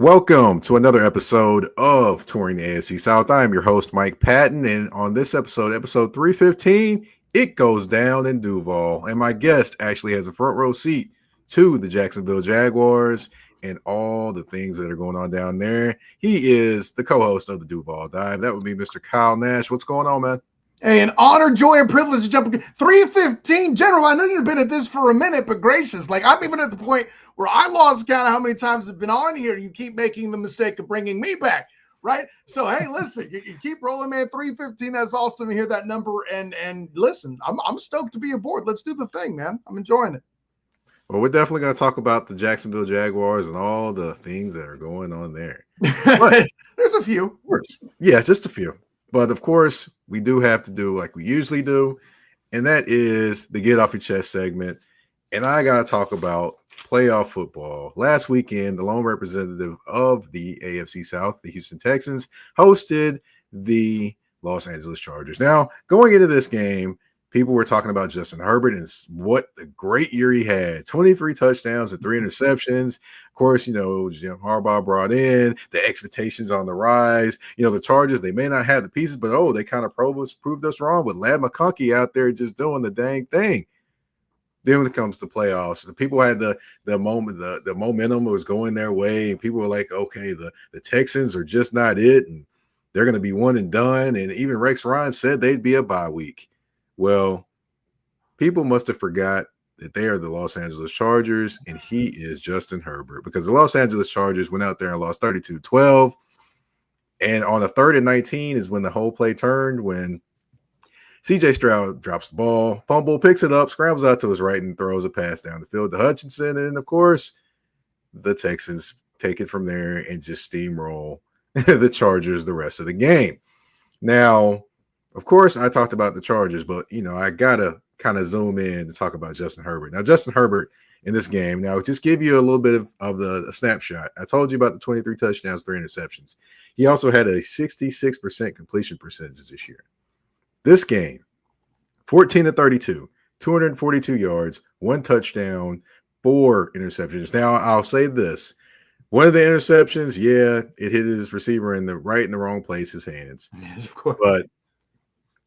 Welcome to another episode of Touring the AFC South. I am your host, Mike Patton, and on this episode 315, it goes down in Duval. And my guest actually has a front row seat to the Jacksonville Jaguars and all the things that are going on down there. He is the co-host of the Duval Dive. That would be Mr. Kyle Nash. What's going on, man? Hey, an honor, joy, and privilege to jump in. 315, General, I know you've been at this for a minute, but gracious, like I'm even at the point where I lost count of how many times I've been on here. You keep making the mistake of bringing me back, right? So, hey, listen, you keep rolling, man. 315, that's awesome to hear that number. And listen, I'm stoked to be aboard. Let's do the thing, man. I'm enjoying it. Well, we're definitely going to talk about the Jacksonville Jaguars and all the things that are going on there. But, there's a few. Yeah, just a few. But, of course, we do have to do like we usually do, and that is the Get Off Your Chest segment. And I got to talk about playoff football. Last weekend, the lone representative of the AFC South, the Houston Texans, hosted the Los Angeles Chargers. Now, going into this game, people were talking about Justin Herbert and what a great year he had. 23 touchdowns and 3 interceptions. Of course, Jim Harbaugh brought in the expectations on the rise. The Chargers, they may not have the pieces, but they kind of proved us wrong with Ladd McConkey out there just doing the dang thing. Then when it comes to playoffs, the people had the momentum was going their way, and people were like, okay, the Texans are just not it, and they're going to be one and done. And even Rex Ryan said they'd be a bye week. Well, people must have forgot that they are the Los Angeles Chargers, and he is Justin Herbert, because the Los Angeles Chargers went out there and lost 32-12. And on a 3rd and 19 is when the whole play turned, when C.J. Stroud drops the ball, fumble, picks it up, scrambles out to his right, and throws a pass down the field to Hutchinson. And, of course, the Texans take it from there and just steamroll the Chargers the rest of the game. Now, of course, I talked about the Chargers, but, I got to kind of zoom in to talk about Justin Herbert. Now, Justin Herbert in this game, now just give you a little bit of the snapshot. I told you about the 23 touchdowns, 3 interceptions. He also had a 66% completion percentage this year. This game, 14-32, 242 yards, 1 touchdown, 4 interceptions. Now, I'll say this. One of the interceptions, it hit his receiver in the wrong place, his hands. Yes, of course. But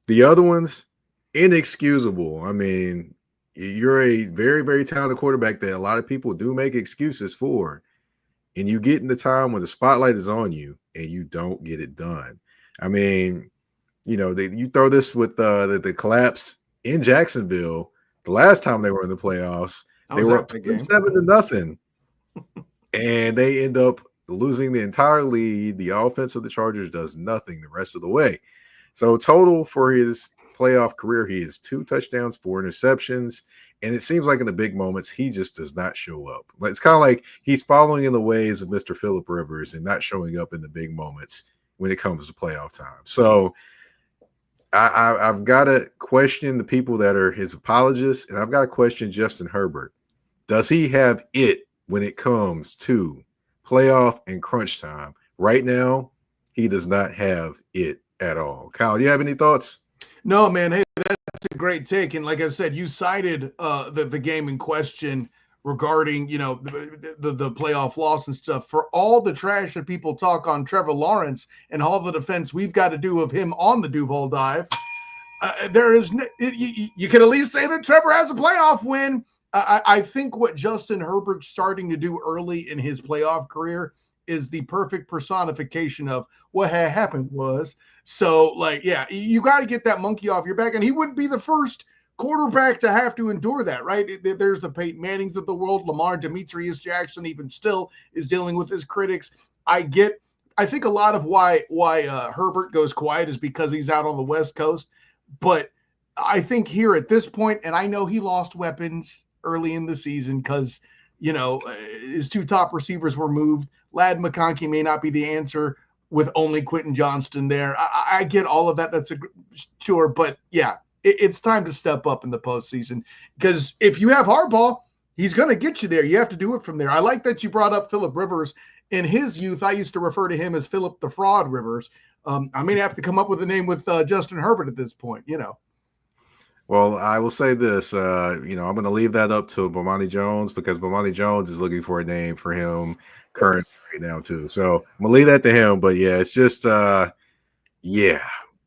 the other ones, inexcusable. I mean, you're a very, very talented quarterback that a lot of people do make excuses for. And you get in the time when the spotlight is on you and you don't get it done. I mean, you throw this with the collapse in Jacksonville. The last time they were in the playoffs, they were up 27-0. And they end up losing the entire lead. The offense of the Chargers does nothing the rest of the way. So total for his playoff career, he has 2 touchdowns, 4 interceptions. And it seems like in the big moments, he just does not show up. It's kind of like he's following in the ways of Mr. Phillip Rivers and not showing up in the big moments when it comes to playoff time. So I've got to question the people that are his apologists, and I've got to question Justin Herbert. Does he have it when it comes to playoff and crunch time? Right now, he does not have it at all. Kyle, do you have any thoughts? No, man. Hey, that's a great take. And like I said, you cited the game in question regarding, the playoff loss and stuff. For all the trash that people talk on Trevor Lawrence and all the defense we've got to do of him on the Duval Dive, you can at least say that Trevor has a playoff win. I think what Justin Herbert's starting to do early in his playoff career is the perfect personification of what had happened was. So, you got to get that monkey off your back. And he wouldn't be the first quarterback to have to endure that, right? There's the Peyton Mannings of the world. Lamar Demetrius Jackson even still is dealing with his critics. I think a lot of why Herbert goes quiet is because he's out on the West Coast. But I think here at this point, and I know he lost weapons early in the season because, his 2 top receivers were moved. Ladd McConkey may not be the answer with only Quentin Johnston there. I get all of that. That's sure. But it's time to step up in the postseason, because if you have Harbaugh, he's going to get you there. You have to do it from there. I like that you brought up Phillip Rivers. In his youth, I used to refer to him as Philip the Fraud Rivers. I may have to come up with a name with Justin Herbert at this point, Well, I will say this, I'm going to leave that up to Bomani Jones, because Bomani Jones is looking for a name for him currently right now too. So I'm gonna leave that to him. But yeah, it's just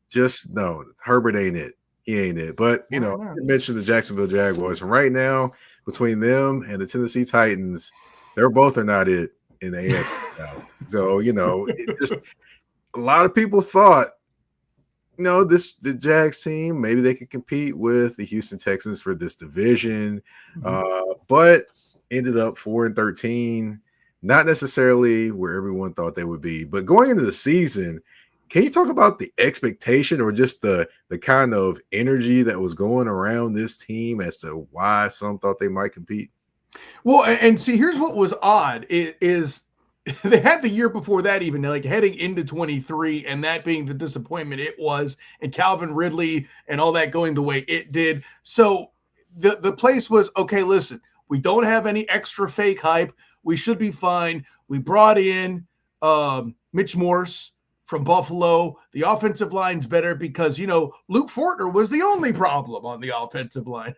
just no, Herbert ain't it. He ain't it. But you mentioned the Jacksonville Jaguars, and right now between them and the Tennessee Titans, they're both are not it in the AFC South. So it just a lot of people thought, the Jags team, maybe they could compete with the Houston Texans for this division, but ended up 4-13, not necessarily where everyone thought they would be. But going into the season, can you talk about the expectation or just the kind of energy that was going around this team as to why some thought they might compete? Well, and see, here's what was odd is they had the year before that, even like heading into 23, and that being the disappointment it was, and Calvin Ridley and all that going the way it did. So the place was, okay, listen, we don't have any extra fake hype. We should be fine. We brought in Mitch Morse from Buffalo. The offensive line's better because, Luke Fortner was the only problem on the offensive line.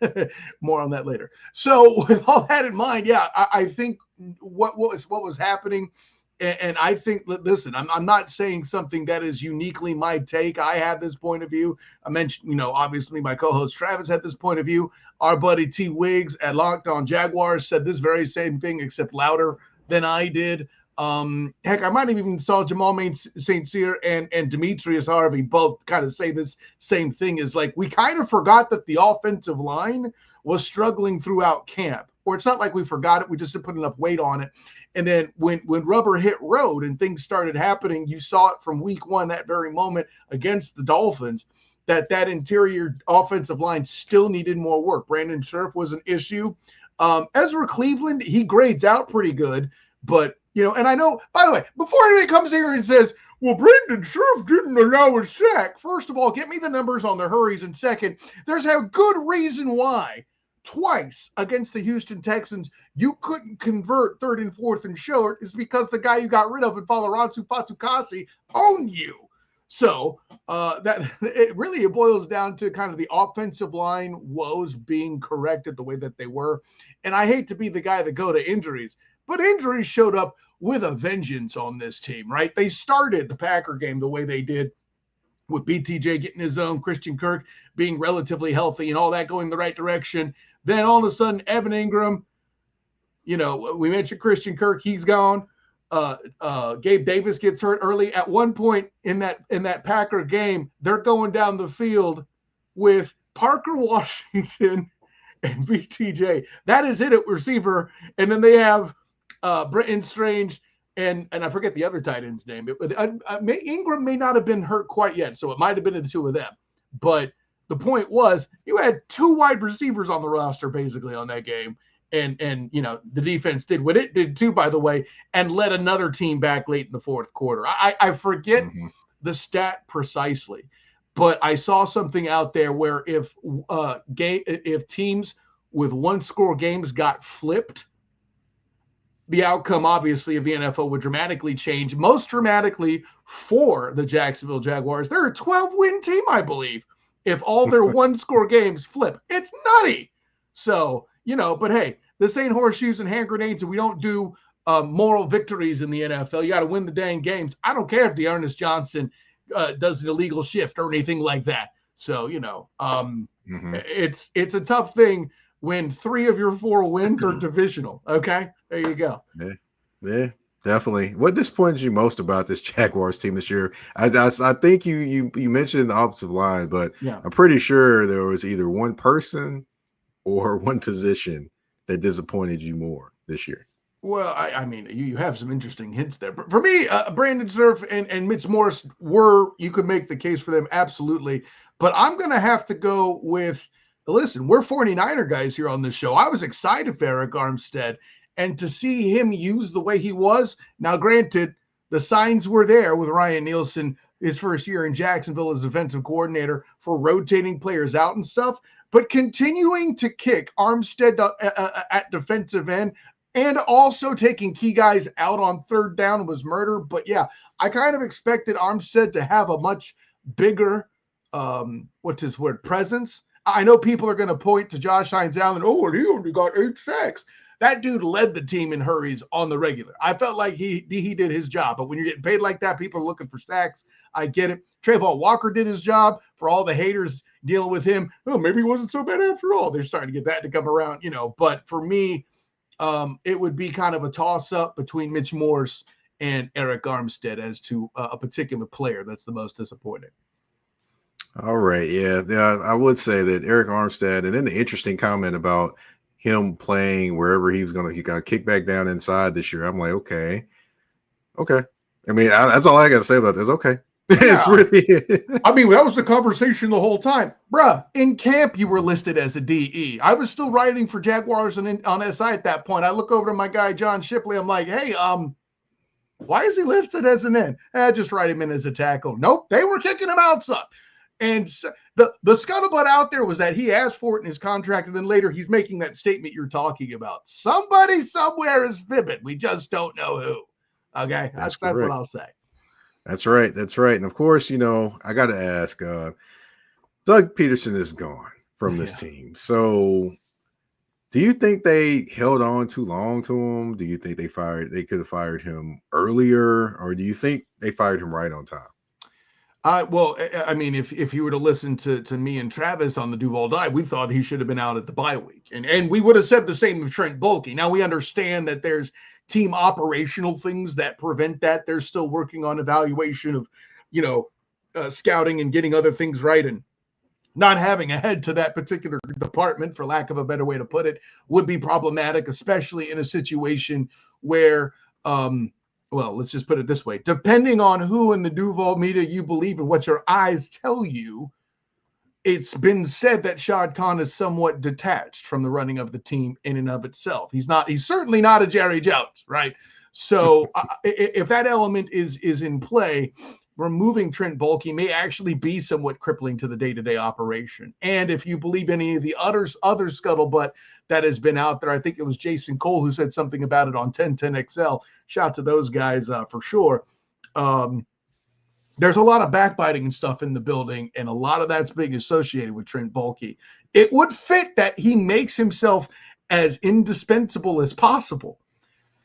More on that later. So with all that in mind, I think what was happening, and I think, listen, I'm not saying something that is uniquely my take. I have this point of view. I mentioned, obviously my co-host Travis had this point of view. Our buddy T. Wiggs at Locked On Jaguars said this very same thing, except louder than I did. Heck, I might have even saw Jamal St. Cyr and Demetrius Harvey both kind of say this same thing, is like, we kind of forgot that the offensive line was struggling throughout camp. Or it's not like we forgot it, we just didn't put enough weight on it. And then when rubber hit road and things started happening, you saw it from week one, that very moment against the Dolphins, that interior offensive line still needed more work. Brandon Scherf was an issue. Ezra Cleveland, he grades out pretty good, but and I know, by the way, before anybody comes here and says, well, Brandon Scherf didn't allow a sack. First of all, get me the numbers on the hurries. And second, there's a good reason why twice against the Houston Texans you couldn't convert 3rd and 4th and short, is because the guy you got rid of in Falaransu Fatukasi owned you. So that it boils down to kind of the offensive line woes being corrected the way that they were. And I hate to be the guy that go to injuries, but injuries showed up with a vengeance on this team, right? They started the Packer game the way they did, with BTJ getting his own, Christian Kirk being relatively healthy and all that going the right direction. Then all of a sudden, Evan Ingram, we mentioned Christian Kirk, he's gone. Gabe Davis gets hurt early. At one point in that Packer game, they're going down the field with Parker Washington and BTJ. That is it at receiver. And then they have Brenton Strange and I forget the other tight end's name. Ingram may not have been hurt quite yet, so it might have been the two of them. But the point was, you had 2 wide receivers on the roster basically on that game. And the defense did what it did too, by the way, and led another team back late in the 4th quarter. I forget the stat precisely, but I saw something out there where if teams with 1-score games got flipped, the outcome, obviously, of the NFL would dramatically change, most dramatically for the Jacksonville Jaguars. They're a 12-win team, I believe, if all their 1-score games flip. It's nutty. So, but hey, this ain't horseshoes and hand grenades, and we don't do moral victories in the NFL. You got to win the dang games. I don't care if Dearness Johnson does an illegal shift or anything like that. So, it's a tough thing when 3 of your 4 wins are divisional. Okay, there you go. Yeah, definitely. What disappointed you most about this Jaguars team this year? I think you mentioned the offensive line, but I'm pretty sure there was either one person or one position that disappointed you more this year. Well, I mean, you have some interesting hints there. But for me, Brandon Scherf and Mitch Morse you could make the case for them, absolutely. But I'm going to have to go with, listen, we're 49er guys here on this show. I was excited for Arik Armstead, and to see him use the way he was. Now, granted, the signs were there with Ryan Nielsen, his first year in Jacksonville as defensive coordinator, for rotating players out and stuff. But continuing to kick Armstead at defensive end and also taking key guys out on 3rd down was murder. But yeah, I kind of expected Armstead to have a much bigger, presence. I know people are going to point to Josh Hines Allen. Oh, and he only got 8 sacks. that dude led the team in hurries on the regular. I felt like he did his job. But when you're getting paid like that, people are looking for sacks. I get it. Trayvon Walker did his job. For all the haters dealing with him, oh, maybe he wasn't so bad after all. They're starting to get that to come around, But for me, it would be kind of a toss-up between Mitch Morse and Eric Armstead as to a particular player that's the most disappointing. All right. Yeah. I would say that Eric Armstead, and then the interesting comment about him playing wherever he got kicked back down inside this year. I'm like, okay. I mean, that's all I got to say about this. Okay. Yeah. It's really, I mean, that was the conversation the whole time. Bruh, in camp, you were listed as a DE. I was still writing for Jaguars and on SI at that point. I look over to my guy, John Shipley. I'm like, hey, why is he listed as an end? Just write him in as a tackle. Nope, they were kicking him out, son. And the scuttlebutt out there was that he asked for it in his contract, and then later he's making that statement you're talking about. Somebody somewhere is fibbing. We just don't know who. Okay, that's what I'll say. That's right. And of course, I got to ask. Doug Pederson is gone from this team. So, do you think they held on too long to him? Do you think they could have fired him earlier, or do you think they fired him right on time? Well, I mean, if you were to listen to me and Travis on the Duval Dive, we thought he should have been out at the bye week. And we would have said the same of Trent Baalke. Now, we understand that there's team operational things that prevent that. They're still working on evaluation of, scouting and getting other things right. And not having a head to that particular department, for lack of a better way to put it, would be problematic, especially in a situation where well, let's just put it this way. Depending on who in the Duval media you believe and what your eyes tell you, it's been said that Shad Khan is somewhat detached from the running of the team in and of itself. He's certainly not a Jerry Jones, right? So if that element is in play, removing Trent Baalke may actually be somewhat crippling to the day-to-day operation. And if you believe any of the other scuttlebutt that has been out there, I think it was Jason Cole who said something about it on 1010XL. Shout to those guys for sure. There's a lot of backbiting and stuff in the building, and a lot of that's being associated with Trent Baalke. It would fit that he makes himself as indispensable as possible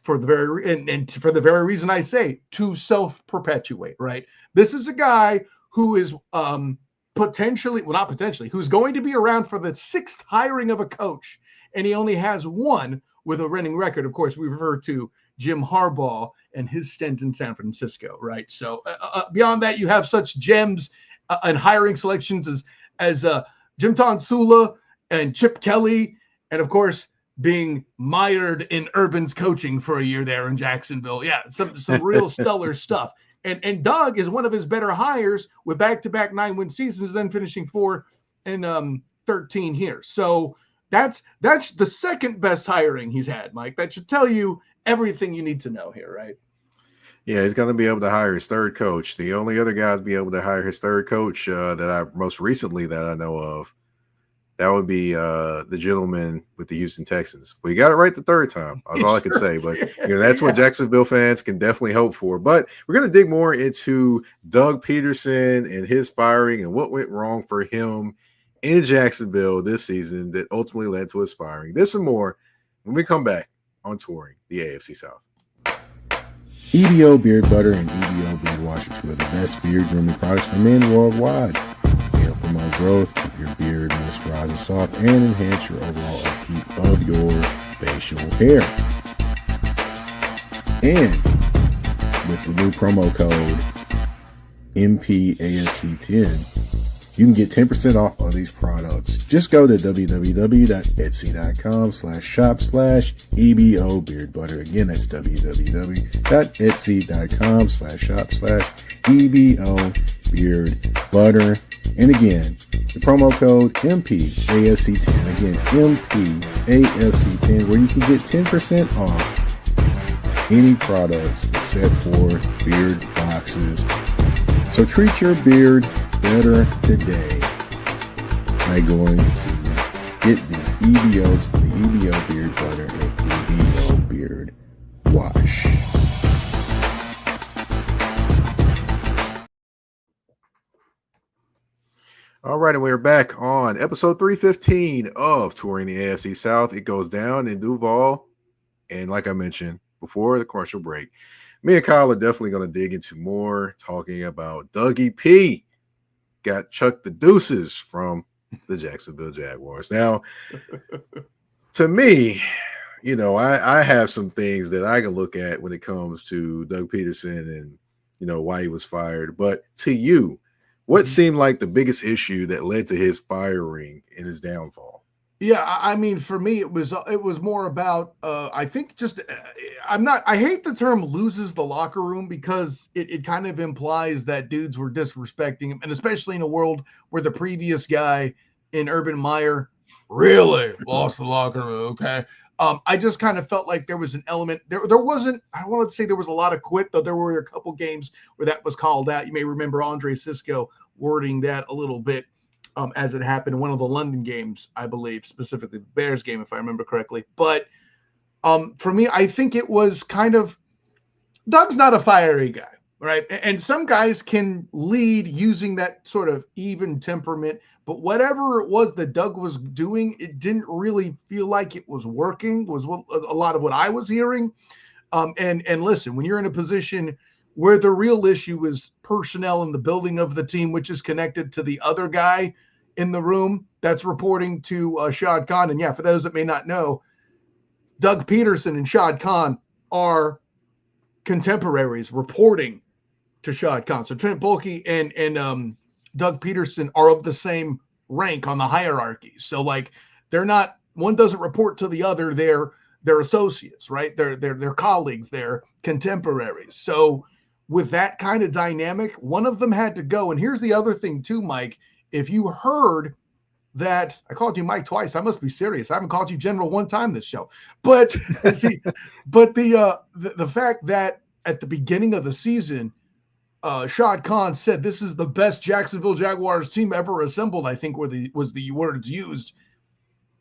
for the very reason I say, to self-perpetuate, right? This is a guy who is who's going to be around for the 6th hiring of a coach, and he only has one with a winning record. Of course, we refer to Jim Harbaugh and his stint in San Francisco, right? So beyond that, you have such gems and hiring selections as Jim Tonsula and Chip Kelly, and of course, being mired in Urban's coaching for a year there in Jacksonville. Yeah, some real stellar stuff. And Doug is one of his better hires with back-to-back 9-win seasons, then finishing 4 and 13 here. So that's the second best hiring he's had, Mike. That should tell you everything you need to know here, right? Yeah, he's going to be able to hire his third coach. The only other guys be able to hire his third coach that I most recently that I know of, that would be the gentleman with the Houston Texans. Well, you got it right the third time. That's all I can say. But that's what Jacksonville fans can definitely hope for. But we're going to dig more into Doug Pederson and his firing and what went wrong for him in Jacksonville this season that ultimately led to his firing. This and more when we come back on Touring the AFC South. EBO Beard Butter and EBO Beard Wash are two of the best beard grooming products for men worldwide. They help promote growth, keep your beard moisturized and soft, and enhance your overall upkeep of your facial hair. And with the new promo code MPAFC10, you can get 10% off of these products. Just go to www.etsy.com/shop/EBO Beard Butter. Again, that's www.etsy.com/shop/EBO Beard Butter. And again, the promo code MPAFC10. Again, MPAFC10, where you can get 10% off any products except for beard boxes. So treat your beard better today by going to get the EBO Beard Butter and EBO Beard Wash. All right, and we're back on episode 315 of Touring the AFC South. It goes down in Duval And like I mentioned before the commercial break, me and Kyle are definitely going to dig into more talking about Dougie P got chucked the deuces from the Jacksonville Jaguars. Now, to me, I have some things that I can look at when it comes to Doug Pederson and, why he was fired. But to you, what seemed like the biggest issue that led to his firing and his downfall? Yeah, I mean, for me, it was more about I think just I hate the term loses the locker room because it kind of implies that dudes were disrespecting him, and especially in a world where the previous guy in Urban Meyer really lost the locker room. Okay. I just kind of felt like there was an element there wasn't, I don't want to say there was a lot of quit, though there were a couple games where that was called out. You may remember Andre Sisco wording that a little bit. As it happened in one of the London games, I believe, specifically the Bears game, if I remember correctly. But for me, I think it was kind of Doug's not a fiery guy, right? And some guys can lead using that sort of even temperament. But whatever it was that Doug was doing, it didn't really feel like it was working, was a lot of what I was hearing. And listen, when you're in a position where the real issue is personnel in the building of the team, which is connected to the other guy in the room that's reporting to Shad Khan. And yeah, for those that may not know, Doug Pederson and Shad Khan are contemporaries reporting to Shad Khan. So Trent Baalke and Doug Pederson are of the same rank on the hierarchy. So like they're not, one doesn't report to the other. They're associates, right? They're colleagues, they're contemporaries. So with that kind of dynamic, one of them had to go. And here's the other thing too, Mike. If you heard that, I called you Mike twice, I must be serious. I haven't called you General one time this show. But see, but the fact that at the beginning of the season, Shad Khan said this is the best Jacksonville Jaguars team ever assembled, I think was the words used.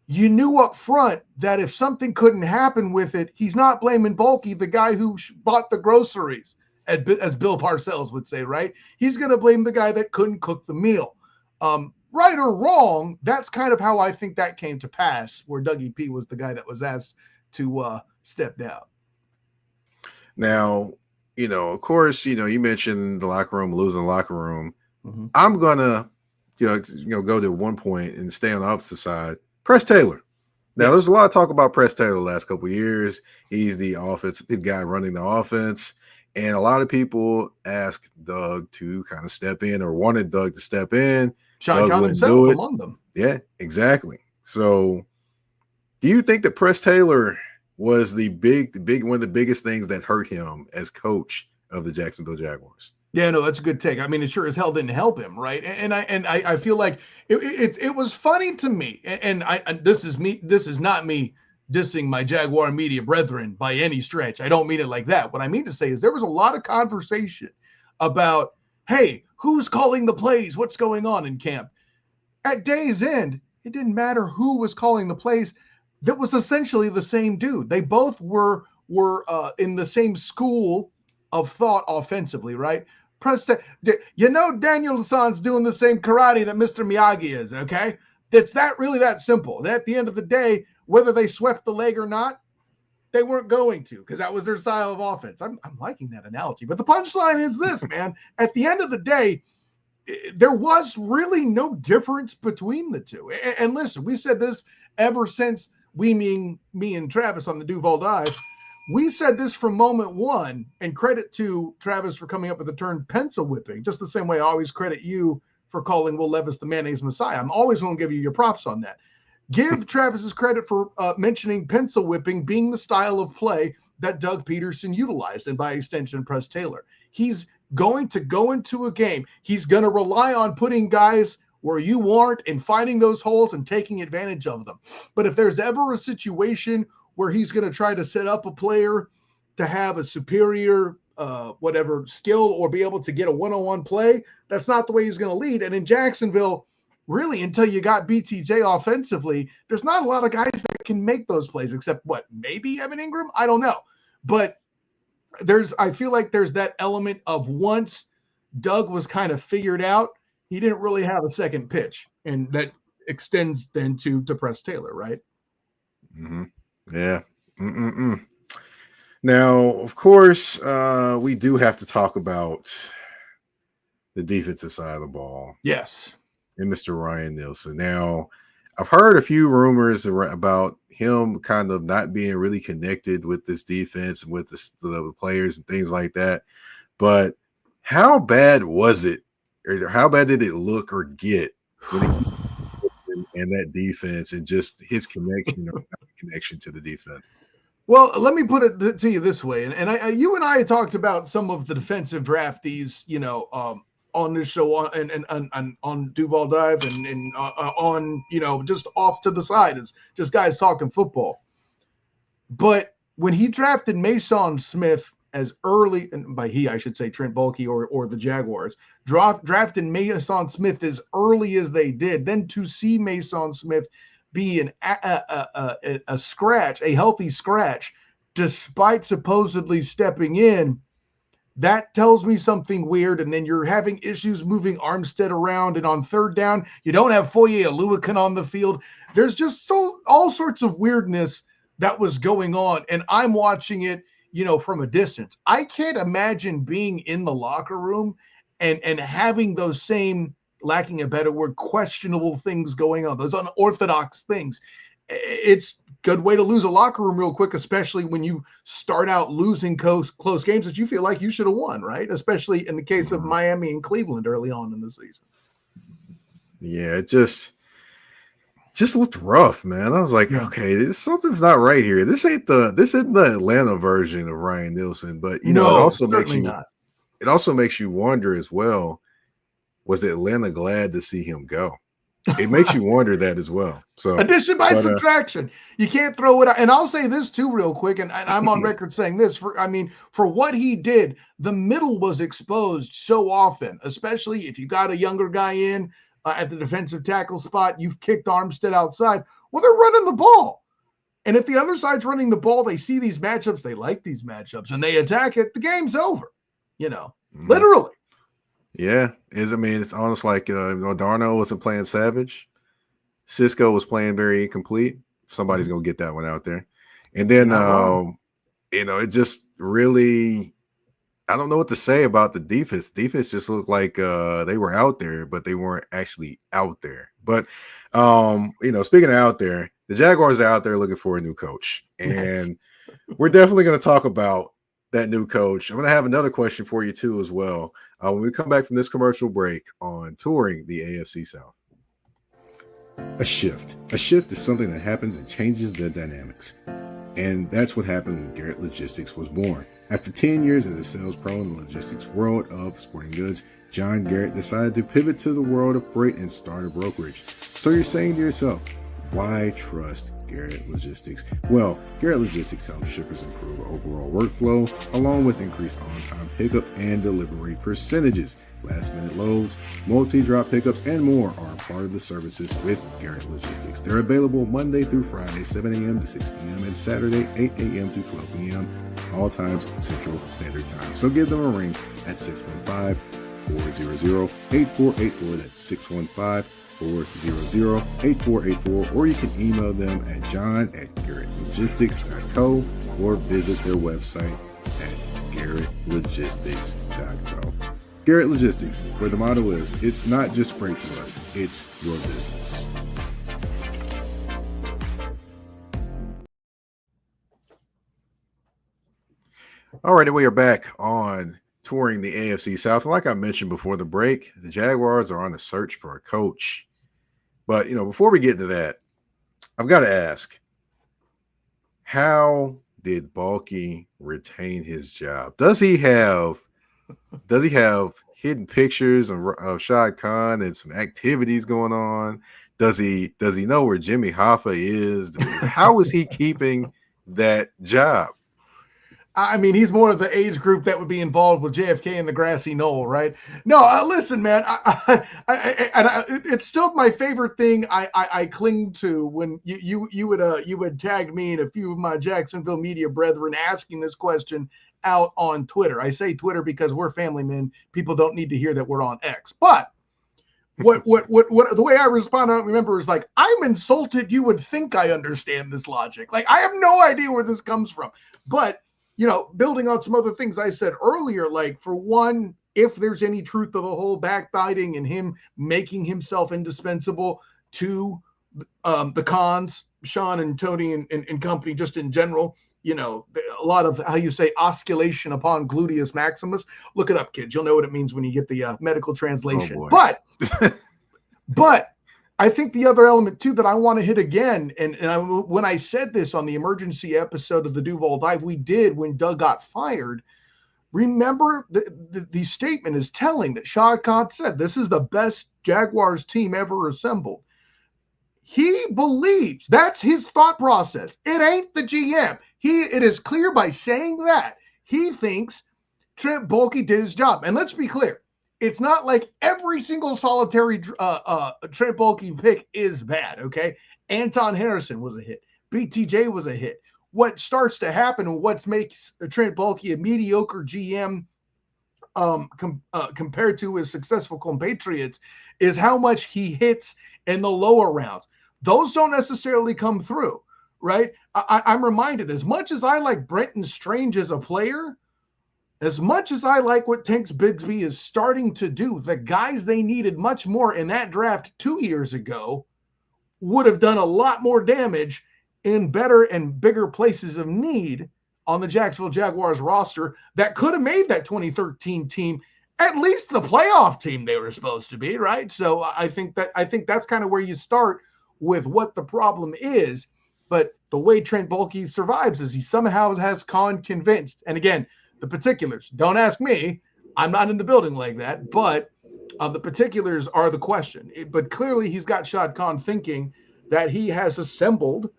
You knew up front that if something couldn't happen with it, he's not blaming Baalke, the guy who bought the groceries, as Bill Parcells would say, right? He's going to blame the guy that couldn't cook the meal. Right or wrong, that's kind of how I think that came to pass, where Dougie P was the guy that was asked to step down. Now, of course, you mentioned the locker room, losing the locker room. Mm-hmm. I'm going to, go to one point and stay on the opposite side. Press Taylor. Now, there's a lot of talk about Press Taylor the last couple of years. He's the offensive guy running the offense. And a lot of people asked Doug to kind of step in or wanted Doug to step in. Shad Khan himself among them. Yeah, exactly. So do you think that Press Taylor was the big one of the biggest things that hurt him as coach of the Jacksonville Jaguars? Yeah, no, that's a good take. I mean, it sure as hell didn't help him, right? And I feel like it was funny to me. And this is not me dissing my Jaguar media brethren by any stretch. I don't mean it like that. What I mean to say is there was a lot of conversation about, hey, who's calling the plays? What's going on in camp? At day's end, it didn't matter who was calling the plays. That was essentially the same dude. They both were in the same school of thought offensively, right? Daniel Lasan's doing the same karate that Mr. Miyagi is, okay? It's really that simple. And at the end of the day, whether they swept the leg or not, they weren't going to, because that was their style of offense. I'm liking that analogy. But the punchline is this, man. At the end of the day, there was really no difference between the two. And listen, we said this ever since me and Travis on the Duval Dive. We said this from moment one, and credit to Travis for coming up with the term pencil whipping, just the same way I always credit you for calling Will Levis the mayonnaise messiah. I'm always going to give you your props on that. Give Travis's credit for mentioning pencil whipping being the style of play that Doug Pederson utilized, and by extension, Press Taylor. He's going to go into a game. He's going to rely on putting guys where you aren't and finding those holes and taking advantage of them. But if there's ever a situation where he's going to try to set up a player to have a superior whatever skill or be able to get a one-on-one play, that's not the way he's going to lead. And in Jacksonville, really, until you got BTJ offensively, there's not a lot of guys that can make those plays, except maybe Evan Ingram? I don't know. But I feel like there's that element of once Doug was kind of figured out, he didn't really have a second pitch. And that extends then to Press Taylor, right? Mm-hmm. Yeah. Now, of course, we do have to talk about the defensive side of the ball Yes. and Mr. Ryan Nielsen. Now, I've heard a few rumors about him kind of not being really connected with this defense and with the players and things like that. But how bad was it, or how bad did it look or get when it and that defense and just his connection or not connection to the defense? Well, let me put it to you this way, and you and I talked about some of the defensive draftees, on this show on Duval Dive and on just off to the side is just guys talking football. But when he drafted Mason Smith as early, and by he I should say Trent Baalke or the Jaguars drafted Mason Smith as early as they did, then to see Mason Smith be a scratch, a healthy scratch, despite supposedly stepping in, that tells me something weird. And then you're having issues moving Armstead around, and on third down, you don't have Foye Oluokun on the field. There's just all sorts of weirdness that was going on, and I'm watching it, from a distance. I can't imagine being in the locker room and having those same, lacking a better word, questionable things going on, those unorthodox things. It's a good way to lose a locker room real quick, especially when you start out losing close games that you feel like you should have won, right? Especially in the case of Miami and Cleveland early on in the season. Yeah, it just looked rough, man. I was like, okay, something's not right here. This isn't the Atlanta version of Ryan Nielsen, but it also makes you wonder as well. Was Atlanta glad to see him go? It makes you wonder that as well. So addition by subtraction. You can't throw it out. And I'll say this too real quick, and I'm on record saying this. For what he did, the middle was exposed so often, especially if you got a younger guy in at the defensive tackle spot, you've kicked Armstead outside. Well, they're running the ball. And if the other side's running the ball, they see these matchups, they like these matchups, and they attack it, the game's over, literally. Yeah, it's almost like Darno wasn't playing savage. Cisco was playing very incomplete. Somebody's gonna get that one out there, and then it just really, I don't know what to say about the defense. Defense just looked like they were out there, but they weren't actually out there. But speaking of out there, the Jaguars are out there looking for a new coach, and we're definitely going to talk about that new coach. I'm going to have another question for you too as well when we come back from this commercial break on touring the AFC South. A shift is something that happens and changes the dynamics. And that's what happened when Garrett Logistics was born. After 10 years as a sales pro in the logistics world of sporting goods, John Garrett decided to pivot to the world of freight and start a brokerage. So you're saying to yourself, why trust Garrett Logistics? Well, Garrett Logistics helps shippers improve overall workflow, along with increased on-time pickup and delivery percentages. Last-minute loads, multi-drop pickups, and more are part of the services with Garrett Logistics. They're available Monday through Friday, 7 a.m. to 6 p.m., and Saturday, 8 a.m. to 12 p.m., all times Central Standard Time. So give them a ring at 615-400-8484. That's 615-400-8484, or you can email them at john@garrettlogistics.co or visit their website at garrettlogistics.co. Garrett Logistics, where the motto is, it's not just freight to us, it's your business. All right, and we are back on touring the AFC South. And like I mentioned before the break, the Jaguars are on the search for a coach. But, before we get into that, I've got to ask, how did Baalke retain his job? Does he have hidden pictures of Shad Khan and some activities going on? Does he know where Jimmy Hoffa is? How is he keeping that job? I mean, he's more of the age group that would be involved with JFK and the grassy knoll, right? No, listen, man. It's still my favorite thing. I cling to when you would tag me and a few of my Jacksonville media brethren asking this question out on Twitter. I say Twitter because we're family men. People don't need to hear that we're on X. But what the way I respond, I don't remember, is like, I'm insulted. You would think I understand this logic. Like, I have no idea where this comes from, but building on some other things I said earlier, like for one, if there's any truth to the whole backbiting and him making himself indispensable to the Khans, Sean and Tony and company, just in general, a lot of, how you say, osculation upon gluteus maximus. Look it up, kids. You'll know what it means when you get the medical translation. Oh, but I think the other element too that I want to hit again, when I said this on the emergency episode of the Duval Dive, we did when Doug got fired. Remember, the statement is telling that Shad Khan said this is the best Jaguars team ever assembled. He believes, that's his thought process. It ain't the GM. It is clear by saying that he thinks Trent Baalke did his job. And let's be clear, it's not like every single solitary Trent Baalke pick is bad, okay? Anton Harrison was a hit. BTJ was a hit. What starts to happen and what makes Trent Baalke a mediocre GM compared to his successful compatriots is how much he hits in the lower rounds. Those don't necessarily come through, right? I'm reminded, as much as I like Brenton Strange as a player, as much as I like what Tanks Bigsby is starting to do, the guys they needed much more in that draft 2 years ago would have done a lot more damage in better and bigger places of need on the Jacksonville Jaguars roster that could have made that 2013 team at least the playoff team they were supposed to be, right? So I think that's kind of where you start with what the problem is. But the way Trent Baalke survives is he somehow has Khan convinced. And again, the particulars, don't ask me. I'm not in the building like that. But the particulars are the question. But clearly he's got Shad Khan thinking that he has assembled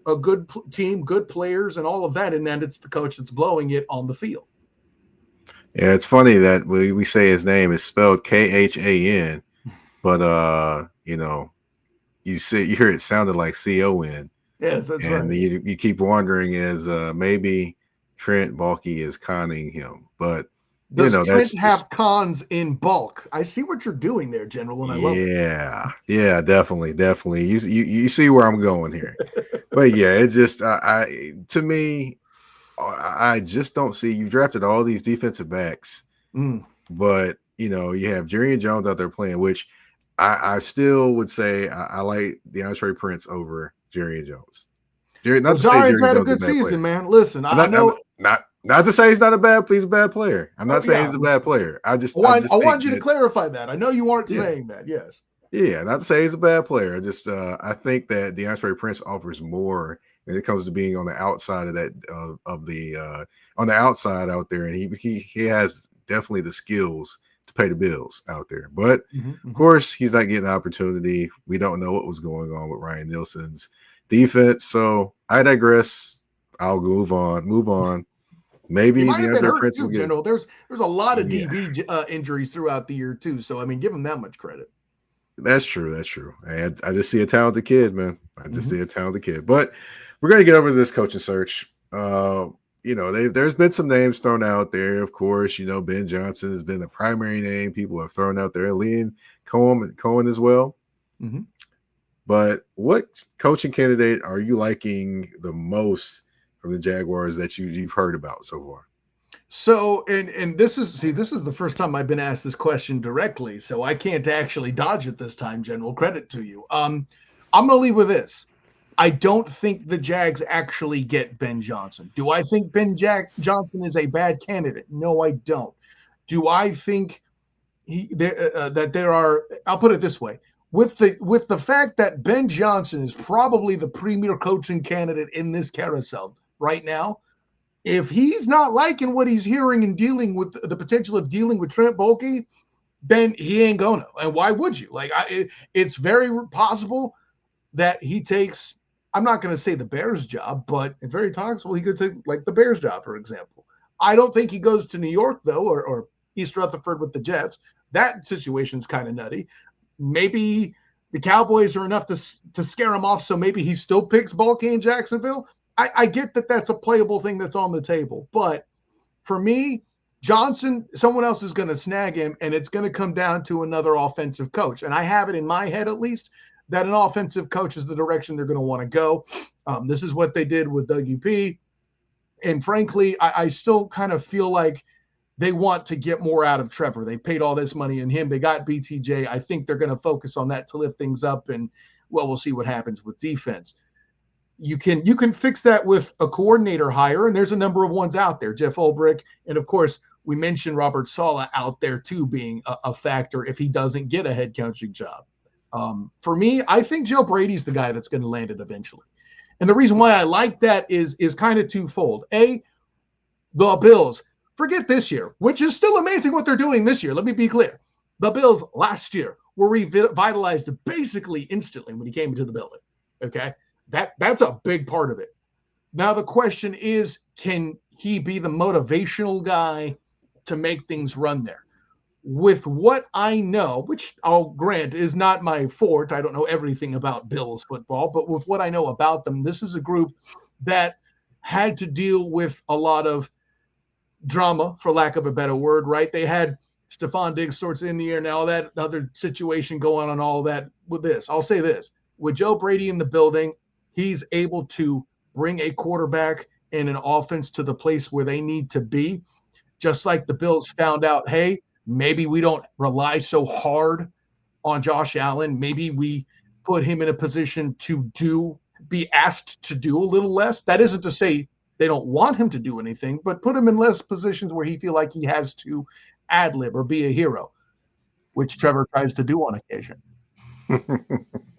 a good team, good players, and all of that. And then it's the coach that's blowing it on the field. Yeah, it's funny that we say his name is spelled Khan, but you hear it sounded like CON. Yes, that's right. And you keep wondering is maybe Trent Baalke is conning him, but does Trent have cons in bulk? I see what you're doing there, General, and I love it. Yeah, definitely. You see where I'm going here, but yeah, it just to me, I just don't see. You drafted all these defensive backs, but you have Jerry Jones out there playing, which I still would say I like DeAndre Prince over Jerry Jones. Giants had a good season, man. Listen, I know. Not to say he's not a bad player. I'm not saying he's a bad player. I want you to clarify that. I know you aren't saying that. Yes. Yeah, not to say he's a bad player. I think that DeAndre Prince offers more when it comes to being on the outside of that on the outside out there, and he has definitely the skills to pay the bills out there. But of course, he's not getting the opportunity. We don't know what was going on with Ryan Nielsen's defense. So I digress. I'll move on. Maybe DeAndre Prince will get. General. There's a lot of DB injuries throughout the year too. So I mean, give him that much credit. That's true. I just see a talented kid, man. See a talented kid. But we're gonna get over to this coaching search. There's been some names thrown out there. Of course, Ben Johnson has been the primary name people have thrown out there. Liam Cohen as well. Mm-hmm. But what coaching candidate are you liking the most from the Jaguars that you've heard about so far? So, and this is the first time I've been asked this question directly, so I can't actually dodge it this time, General. Credit to you. I'm going to leave with this. I don't think the Jags actually get Ben Johnson. Do I think Ben Johnson is a bad candidate? No, I don't. Do I think that there are? I'll put it this way: with the fact that Ben Johnson is probably the premier coaching candidate in this carousel right now, if he's not liking what he's hearing and dealing with the potential of dealing with Trent Baalke, then he ain't gonna. And why would you? It's very possible that he takes. I'm not going to say the Bears job, but it's very possible he could take like the Bears job, for example. I don't think he goes to New York, though, or East Rutherford with the Jets. That situation's kind of nutty. Maybe the Cowboys are enough to scare him off, so maybe he still picks Baalke in Jacksonville. I get that that's a playable thing that's on the table. But for me, Johnson, someone else is going to snag him, and it's going to come down to another offensive coach. And I have it in my head, at least, that an offensive coach is the direction they're going to want to go. This is what they did with Doug P. And frankly, I still kind of feel like they want to get more out of Trevor. They paid all this money in him. They got BTJ. I think they're going to focus on that to lift things up. And, well, we'll see what happens with defense. You can fix that with a coordinator hire, and there's a number of ones out there. Jeff Ulbrich, and, of course, we mentioned Robert Saleh out there, too, being a factor if he doesn't get a head coaching job. For me, I think Joe Brady's the guy that's going to land it eventually. And the reason why I like that is kind of twofold. A, the Bills, forget this year, which is still amazing what they're doing this year. Let me be clear. The Bills last year were revitalized basically instantly when he came into the building. Okay? That's a big part of it. Now the question is, can he be the motivational guy to make things run there? With what I know, which I'll grant is not my forte, I don't know everything about Bills football, but with what I know about them, this is a group that had to deal with a lot of drama, for lack of a better word, right? They had Stephon Diggs sorts in the air now, that other situation going on, all that with this. I'll say this. With Joe Brady in the building, he's able to bring a quarterback and an offense to the place where they need to be. Just like the Bills found out, hey, maybe we don't rely so hard on Josh Allen. Maybe we put him in a position to be asked to do a little less. That isn't to say they don't want him to do anything, but put him in less positions where he feel like he has to ad-lib or be a hero, which Trevor tries to do on occasion.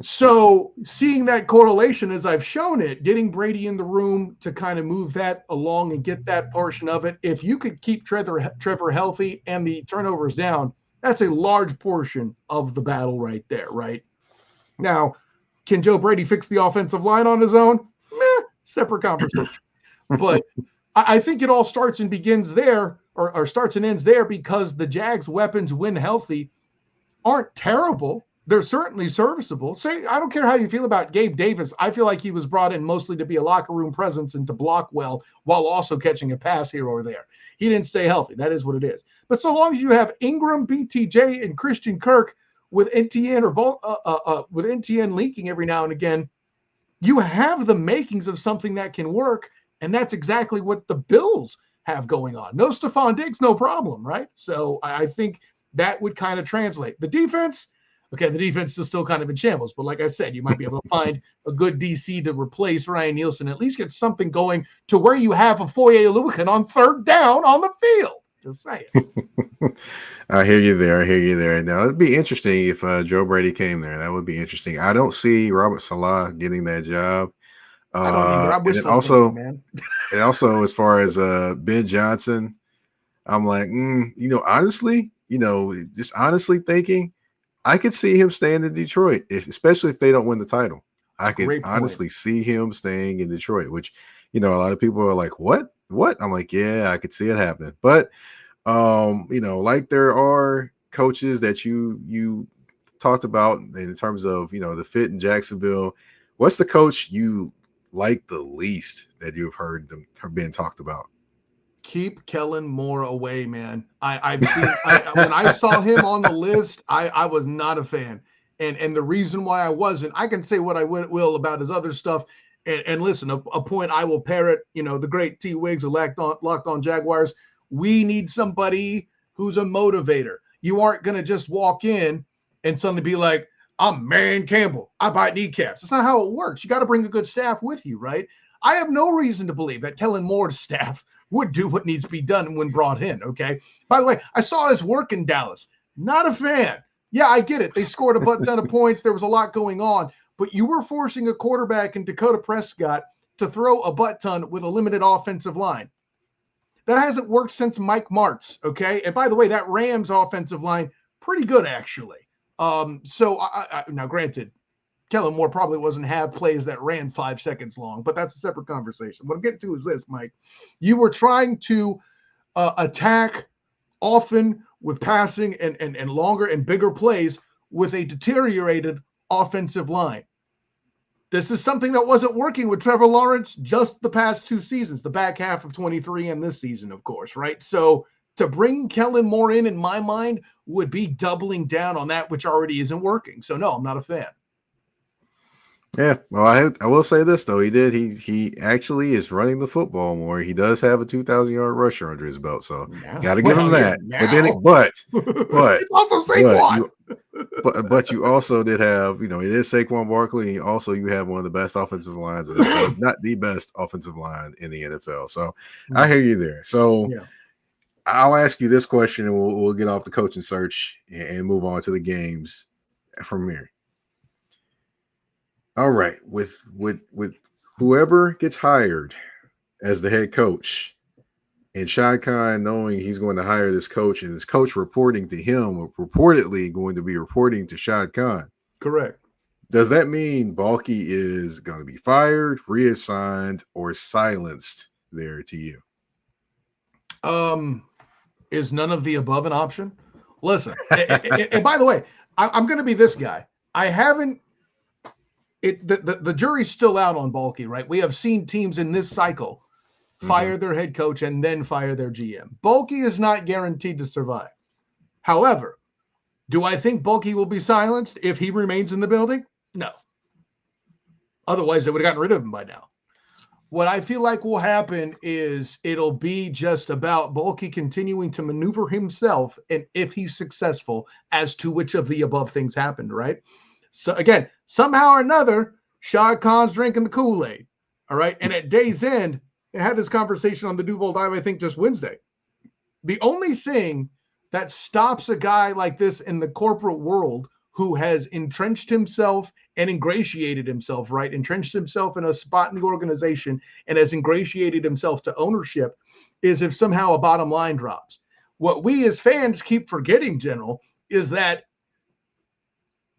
So seeing that correlation as I've shown it, getting Brady in the room to kind of move that along and get that portion of it, if you could keep Trevor healthy and the turnovers down, that's a large portion of the battle right there, right? Now, can Joe Brady fix the offensive line on his own? Separate conversation. But I think it all starts and begins there, or starts and ends there, because the Jags' weapons, when healthy, aren't terrible. They're certainly serviceable. Say, I don't care how you feel about Gabe Davis. I feel like he was brought in mostly to be a locker room presence and to block well while also catching a pass here or there. He didn't stay healthy. That is what it is. But so long as you have Ingram, BTJ, and Christian Kirk with NTN with NTN leaking every now and again, you have the makings of something that can work, and that's exactly what the Bills have going on. No Stephon Diggs, no problem, right? So I think that would kind of translate. The defense, okay, the defense is still kind of in shambles, but like I said, you might be able to find a good DC to replace Ryan Nielsen, at least get something going to where you have a Foye Oluokun on third down on the field. Just saying. I hear you there. Now, it'd be interesting if Joe Brady came there. That would be interesting. I don't see Robert Saleh getting that job. I don't either. I'm and also, man. And also, as far as Ben Johnson, I'm like, honestly, just honestly thinking, I could see him staying in Detroit, especially if they don't win the title. I could honestly see him staying in Detroit, which, a lot of people are like, what? I'm like, yeah, I could see it happening. But, like there are coaches that you talked about in terms of, the fit in Jacksonville. What's the coach you like the least that you've heard them being talked about? Keep Kellen Moore away, man. I've seen when I saw him on the list, I was not a fan. And the reason why I wasn't, I can say what I will about his other stuff. And listen, a point I will parrot, the great T. Wiggs of Locked on Jaguars. We need somebody who's a motivator. You aren't going to just walk in and suddenly be like, I'm Marion Campbell. I bite kneecaps. That's not how it works. You got to bring a good staff with you, right? I have no reason to believe that Kellen Moore's staff would do what needs to be done when brought in, okay? By the way, I saw his work in Dallas. Not a fan. Yeah, I get it. They scored a butt ton of points. There was a lot going on. But you were forcing a quarterback in Dakota Prescott to throw a butt ton with a limited offensive line. That hasn't worked since Mike Martz, okay? And by the way, that Rams offensive line, pretty good, actually. So now, granted, Kellen Moore probably wasn't have plays that ran 5 seconds long, but that's a separate conversation. What I'm getting to is this, Mike. You were trying to attack often with passing and longer and bigger plays with a deteriorated offensive line. This is something that wasn't working with Trevor Lawrence just the past 2 seasons, the back half of 23 and this season, of course, right? So to bring Kellen Moore in my mind, would be doubling down on that which already isn't working. So no, I'm not a fan. Yeah, well, I will say this though. He actually is running the football more. He does have a 2,000-yard rusher under his belt, so got to give him that. But then, but it's also but Saquon. you but you also did have, it is Saquon Barkley. And also, you have one of the best offensive lines, if not the best offensive line in the NFL. So I hear you there. So Yeah. I'll ask you this question, and we'll get off the coaching search and move on to the games from here. All right, with whoever gets hired as the head coach, and Shad Khan knowing he's going to hire this coach, and this coach reporting to him, or reportedly going to be reporting to Shad Khan. Correct. Does that mean Baalke is going to be fired, reassigned, or silenced there to you? Is none of the above an option? Listen, and by the way, I'm going to be this guy. I haven't. The jury's still out on Baalke, right? We have seen teams in this cycle fire their head coach and then fire their GM. Baalke is not guaranteed to survive. However, do I think Baalke will be silenced if he remains in the building? No. Otherwise, they would have gotten rid of him by now. What I feel like will happen is it'll be just about Baalke continuing to maneuver himself, and if he's successful, as to which of the above things happened, right? So again, somehow or another, Shad Khan's drinking the Kool-Aid. All right. And at day's end, I had this conversation on the Duval Dive, I think just Wednesday. The only thing that stops a guy like this in the corporate world who has entrenched himself and ingratiated himself, right? Entrenched himself in a spot in the organization and has ingratiated himself to ownership is if somehow a bottom line drops. What we as fans keep forgetting, General, is that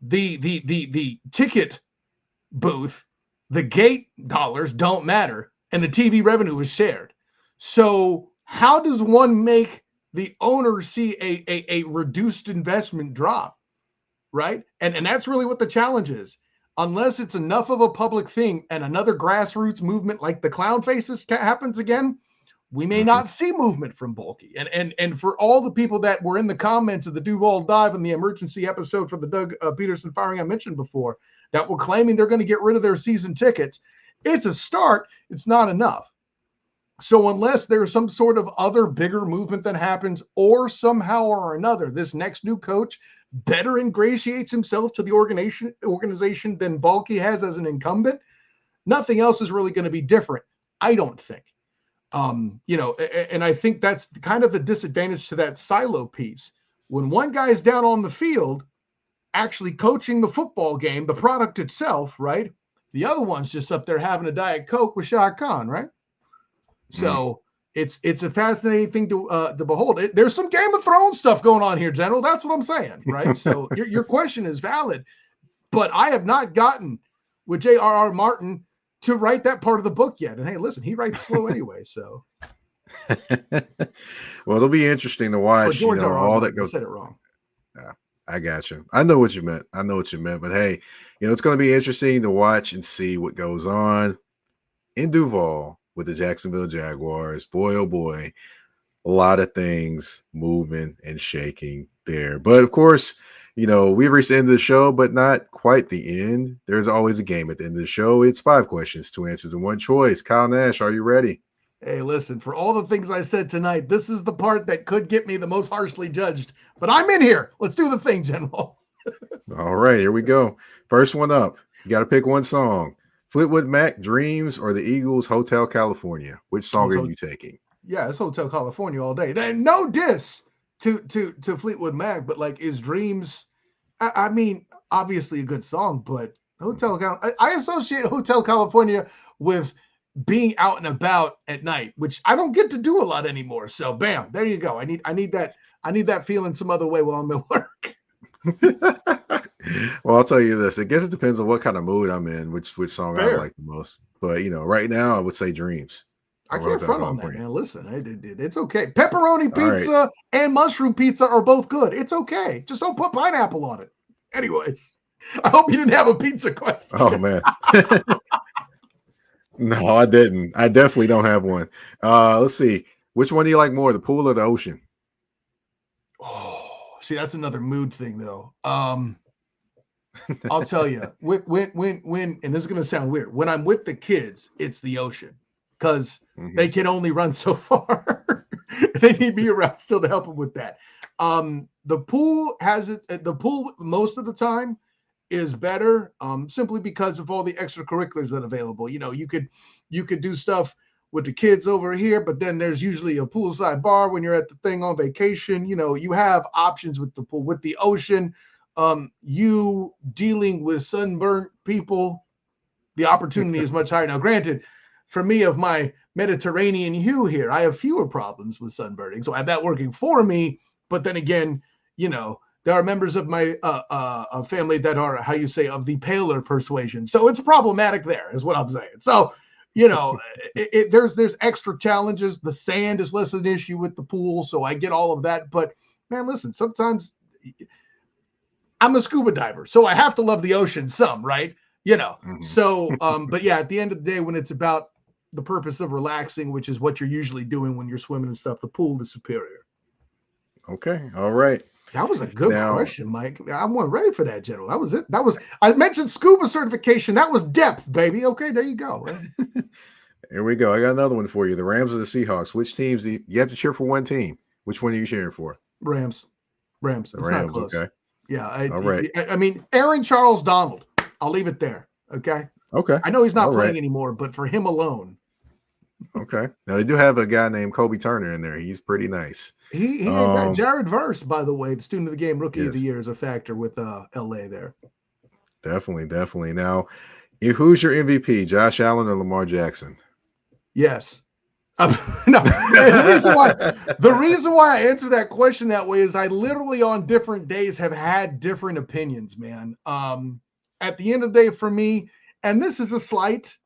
the ticket booth, the gate dollars don't matter, and the TV revenue is shared. So how does one make the owner see a reduced investment drop, right? And that's really what the challenge is. Unless it's enough of a public thing and another grassroots movement like the clown faces happens again, we may not see movement from Baalke. And for all the people that were in the comments of the Duval Dive and the emergency episode for the Doug Pederson firing I mentioned before, that were claiming they're going to get rid of their season tickets, it's a start. It's not enough. So unless there's some sort of other bigger movement that happens, or somehow or another, this next new coach better ingratiates himself to the organization than Baalke has as an incumbent, nothing else is really going to be different, I don't think. And I think that's kind of the disadvantage to that silo piece. When one guy's down on the field, actually coaching the football game, the product itself, right? The other one's just up there having a Diet Coke with Shad Khan, right? So it's a fascinating thing to behold. There's some Game of Thrones stuff going on here, General. That's what I'm saying, right? So your question is valid, but I have not gotten with J.R.R. Martin to write that part of the book yet. And hey, listen, he writes slow anyway, so. Well, it'll be interesting to watch, George all that goes. I said it wrong. Yeah, I got you. I know what you meant. But hey, it's going to be interesting to watch and see what goes on in Duval with the Jacksonville Jaguars. Boy, oh boy, a lot of things moving and shaking there. But of course, we've reached the end of the show, but not quite the end. There's always a game at the end of the show. It's 5 questions, 2 answers, and 1 choice. Kyle Nash, are you ready? Hey, listen, for all the things I said tonight, this is the part that could get me the most harshly judged, but I'm in here. Let's do the thing, General. All right, here we go. First one up. You got to pick one song. Fleetwood Mac, Dreams, or the Eagles, Hotel California? Which song are you taking? Yeah, it's Hotel California all day. No diss to Fleetwood Mac, but like, is Dreams, I mean, obviously a good song, but I associate Hotel California with being out and about at night, which I don't get to do a lot anymore. So bam, there you go. I need that feeling some other way while I'm at work. Well, I'll tell you this. I guess it depends on what kind of mood I'm in, which song I like the most. But right now I would say Dreams. I can't front on that, man. Listen, it's okay. Pepperoni pizza and mushroom pizza are both good. It's okay. Just don't put pineapple on it. Anyways, I hope you didn't have a pizza question. Oh man. No, I didn't. I definitely don't have one. Let's see. Which one do you like more, the pool or the ocean? Oh, see, that's another mood thing, though. I'll tell you, when, and this is going to sound weird. When I'm with the kids, it's the ocean because they can only run so far. They need me around still to help them with that. The pool has it. The pool most of the time is better, simply because of all the extracurriculars that are available. You know, you could do stuff with the kids over here, but then there's usually a poolside bar when you're at the thing on vacation. You know, you have options with the pool. With the ocean, you dealing with sunburnt people, the opportunity is much higher. Now, granted, for me of my Mediterranean hue here, I have fewer problems with sunburning, so I have that working for me. But then again, you know, there are members of my family that are, how you say, of the paler persuasion. So it's problematic there, is what I'm saying. So, you know, there's extra challenges. The sand is less an issue with the pool, so I get all of that. But man, listen, sometimes I'm a scuba diver, so I have to love the ocean some, right? You know, so, but yeah, at the end of the day, when it's about the purpose of relaxing, which is what you're usually doing when you're swimming and stuff, the pool is superior. Okay. All right. That was a good question, Mike. I wasn't ready for that, General. That was it. I mentioned scuba certification. That was depth, baby. Okay, there you go. Here we go. I got another one for you. The Rams or the Seahawks? Which teams do you have to cheer for? One team. Which one are you cheering for? Rams. The It's Rams. not close. Okay. Yeah. All right. I mean, Aaron Charles Donald. I'll leave it there. Okay. Okay. I know he's not All playing right. anymore, but for him alone. Okay. Now they do have a guy named Kobe Turner in there. He's pretty nice. He Jared Verse, by the way, the student of the game, rookie of the year, is a factor with LA there. Definitely. Now, who's your MVP, Josh Allen or Lamar Jackson? Yes. No. The reason why I answer that question that way is I literally on different days have had different opinions, man. At the end of the day, for me, and this is a slight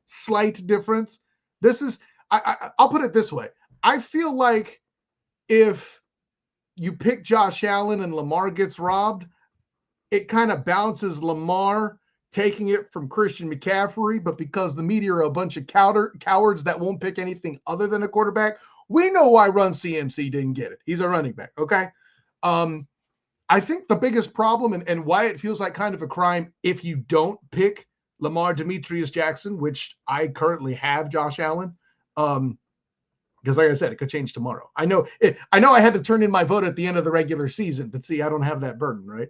difference. This is I'll put it this way. I feel like if you pick Josh Allen and Lamar gets robbed, it kind of bounces Lamar taking it from Christian McCaffrey, but because the media are a bunch of cowards that won't pick anything other than a quarterback, we know why Run CMC didn't get it. He's a running back, okay? I think the biggest problem and why it feels like kind of a crime if you don't pick Lamar Demetrius Jackson, which I currently have Josh Allen, because like I said, it could change tomorrow. I know I had to turn in my vote at the end of the regular season, but see, I don't have that burden, right?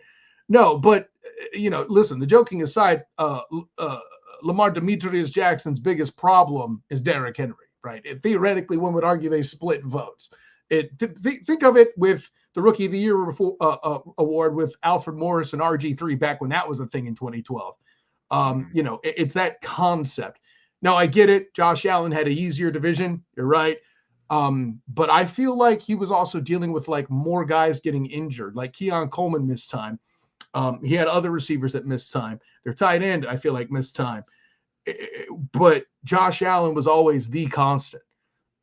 No, but you know, listen, the joking aside, Lamar Demetrius Jackson's biggest problem is Derrick Henry, right? Theoretically, one would argue they split votes. Think of it with the Rookie of the Year award with Alfred Morris and RG3 back when that was a thing in 2012. You know, it's that concept. Now, I get it. Josh Allen had an easier division. You're right. But I feel like he was also dealing with like more guys getting injured, like Keon Coleman missed time. He had other receivers that missed time. Their tight end, I feel like, missed time. But Josh Allen was always the constant.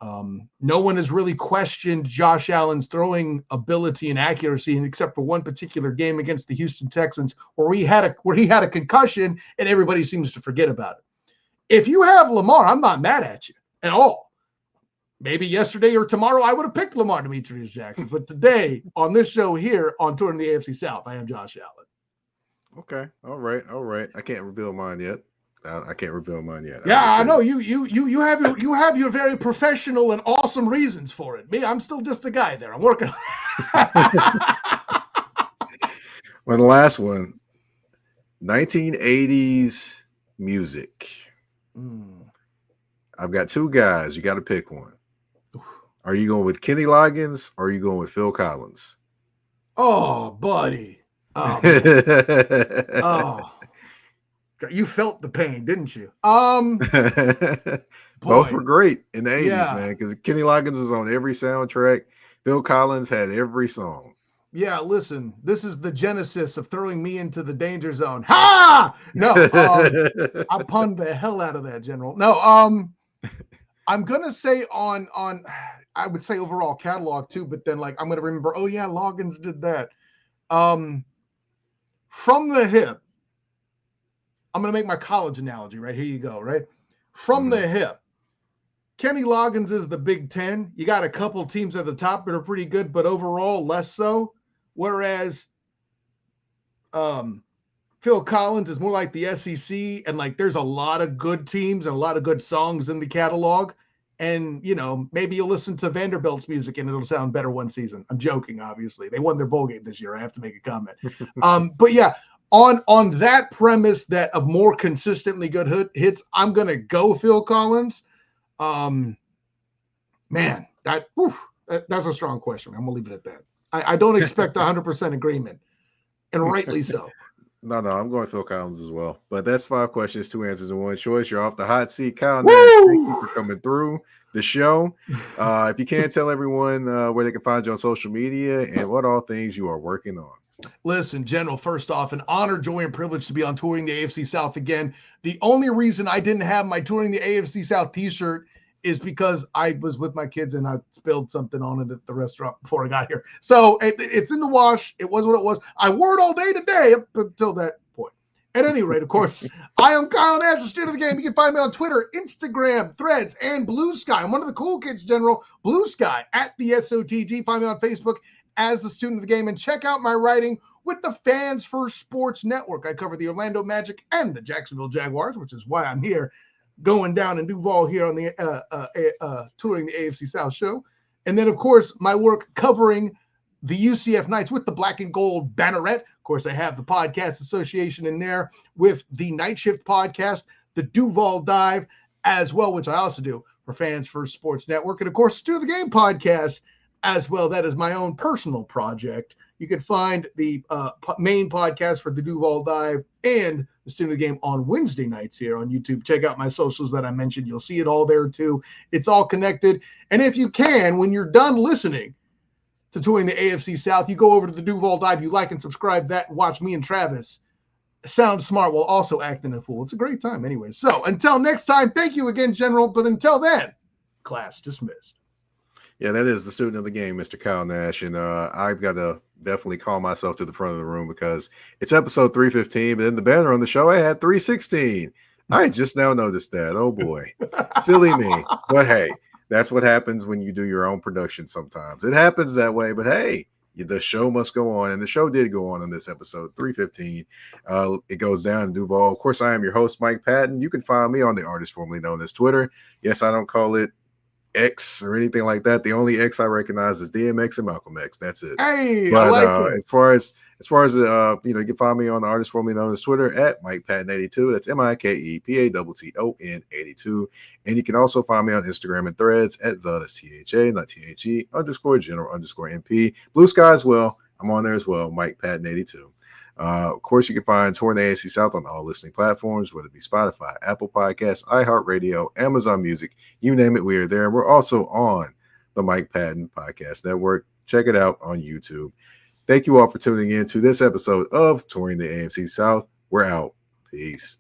No one has really questioned Josh Allen's throwing ability and accuracy, except for one particular game against the Houston Texans where he had a concussion and everybody seems to forget about it. If you have Lamar, I'm not mad at you at all. Maybe yesterday or tomorrow I would have picked Lamar Demetrius Jackson, but today on this show here on Touring the AFC South, I have Josh Allen. Okay, all right. I can't reveal mine yet. Yeah, I know you have your very professional and awesome reasons for it. Me, I'm still just a guy there. I'm working. Well, the last one, 1980s music. I've got two guys. You got to pick one. Are you going with Kenny Loggins or are you going with Phil Collins? Oh, buddy. Oh, you felt the pain, didn't you? Both were great in the 80s, man, because Kenny Loggins was on every soundtrack. Phil Collins had every song. Yeah, listen, this is the genesis of throwing me into the danger zone. Ha! No, I punned the hell out of that, General. No, I'm gonna say on I would say overall catalog too, but then like I'm gonna remember, oh yeah, Loggins did that. From the hip, I'm gonna make my college analogy, right? Here you go, right? From the hip. Kenny Loggins is the Big Ten. You got a couple teams at the top that are pretty good, but overall less so. Whereas Phil Phil Collins is more like the SEC, and like there's a lot of good teams and a lot of good songs in the catalog. And, you know, maybe you'll listen to Vanderbilt's music and it'll sound better one season. I'm joking, obviously. They won their bowl game this year. I have to make a comment. But yeah, on that premise that of more consistently good hits, I'm going to go Phil Collins. Man, that's a strong question. I'm going to leave it at that. I don't expect 100% agreement, and rightly so. No, I'm going Phil Collins as well. But that's 5 questions, 2 answers, and 1 choice. You're off the hot seat. Kyle Nash, thank you for coming through the show. If you can, tell everyone where they can find you on social media and what all things you are working on. Listen, General, first off, an honor, joy, and privilege to be on Touring the AFC South again. The only reason I didn't have my Touring the AFC South t-shirt is because I was with my kids and I spilled something on it at the restaurant before I got here. So it's in the wash. It was what it was. I wore it all day today up until that point. At any rate, of course, I am Kyle Nash, the student of the game. You can find me on Twitter, Instagram, Threads, and Blue Sky. I'm one of the cool kids, General. Blue Sky at the SOTG. Find me on Facebook as the student of the game, and check out my writing with the Fans First Sports Network. I cover the Orlando Magic and the Jacksonville Jaguars, which is why I'm here going down in Duval here on the Touring the AFC South show. And then, of course, my work covering the UCF Knights with the Black and Gold Banneret. Of course, I have the podcast association in there with the Night Shift podcast, the Duval Dive as well, which I also do for Fans First Sports Network. And, of course, Stu the Game podcast as well. That is my own personal project. You can find the main podcast for the Duval Dive and the Student of the Game on Wednesday nights here on YouTube. Check out my socials that I mentioned. You'll see it all there too. It's all connected. And if you can, when you're done listening to Touring the AFC South, you go over to the Duval Dive, you like and subscribe that, and watch me and Travis sound smart while also acting a fool. It's a great time anyway. So until next time, thank you again, General. But until then, class dismissed. Yeah, that is the student of the game, Mr. Kyle Nash. And I've got to definitely call myself to the front of the room because it's episode 315, but in the banner on the show, I had 316. I just now noticed that. Oh, boy. Silly me. But, hey, that's what happens when you do your own production sometimes. It happens that way, but, hey, the show must go on. And the show did go on in this episode, 315. It goes down in Duval. Of course, I am your host, Mike Patton. You can find me on the artist formerly known as Twitter. Yes, I don't call it X or anything like that. The only X I recognize is DMX and Malcolm X. That's it. Hey, but I like it. as far as you can find me on the artist formerly known as Twitter at Mike Patton 82. That's MikePatton 82. And you can also find me on Instagram and Threads at that's THA, not THE _general_MP. Blue Sky as well. I'm on there as well. Mike Patton 82. Of course, you can find Touring the AFC South on all listening platforms, whether it be Spotify, Apple Podcasts, iHeartRadio, Amazon Music, you name it, we are there. We're also on the Mike Patton Podcast Network. Check it out on YouTube. Thank you all for tuning in to this episode of Touring the AFC South. We're out. Peace.